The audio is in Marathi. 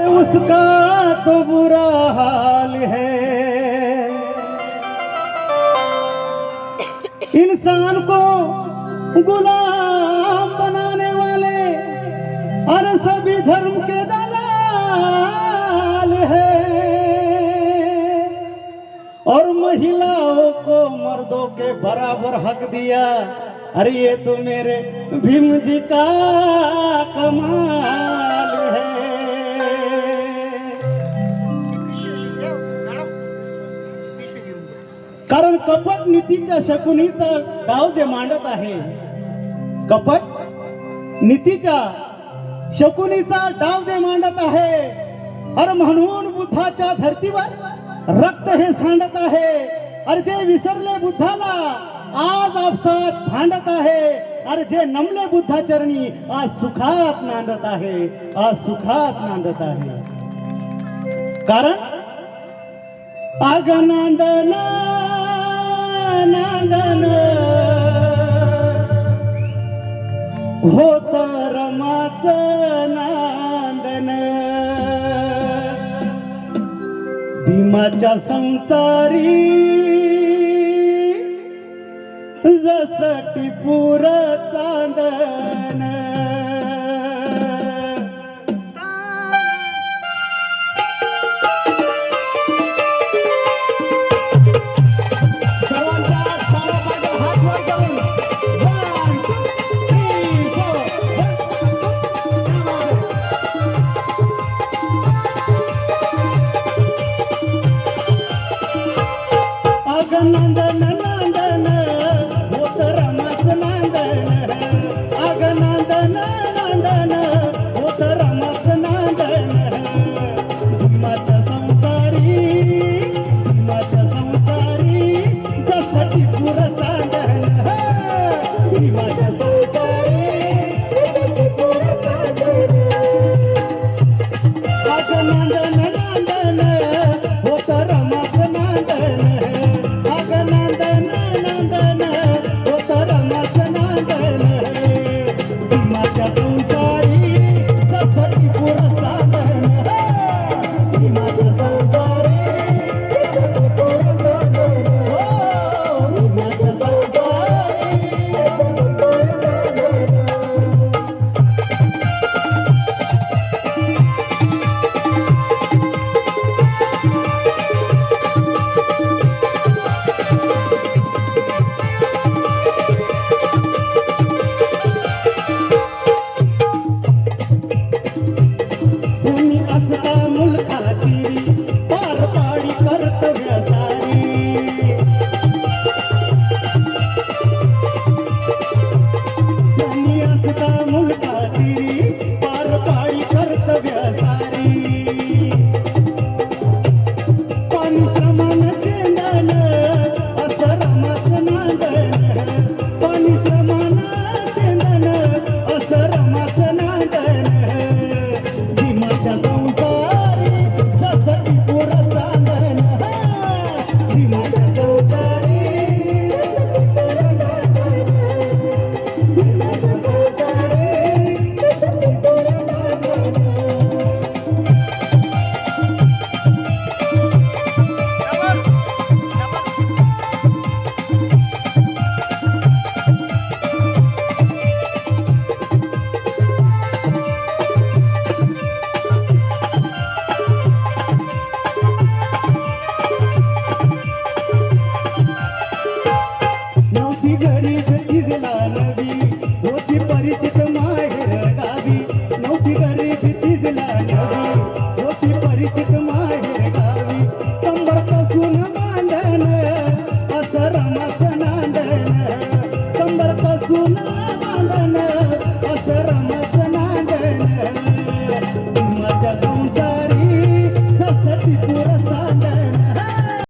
उसका तो बुरा हाल है, इंसान को गुलाम बनाने वाले और सभी धर्म के दलाल है, और महिलाओं को मर्दों के बराबर हक दिया। अरे ये तो मेरे भीम जी का कमाल है। कारण कपट नीतीच्या शकुनीचा डाव जे मांडत आहे, कपट नीतीच्या शकुनीचा डाव जे मांडत आहे, अरे म्हणून बुद्धाच्या धर्तीवर रक्त हे सांडत आहे। अरे जे विसरले बुद्धाला आज आपसात भांडत आहे, अरे जे नमले बुद्धाचरणी आज सुखात नांदत आहे, आज सुखात नांदत आहे। कारण नांदन नांदन होत रमाच नांदन, भीमाच्या संसारी जस टिपूर चांदन। नांदन नांदन होत रमाच नांदन, अग नांदन नांदन होत रमाच नांदन, भीमाच्या संसारी जस टिपूर चांदन, भीमाच्या संसारी अग नांदन नांदन होत रमाच नांदन, परिचित माहेर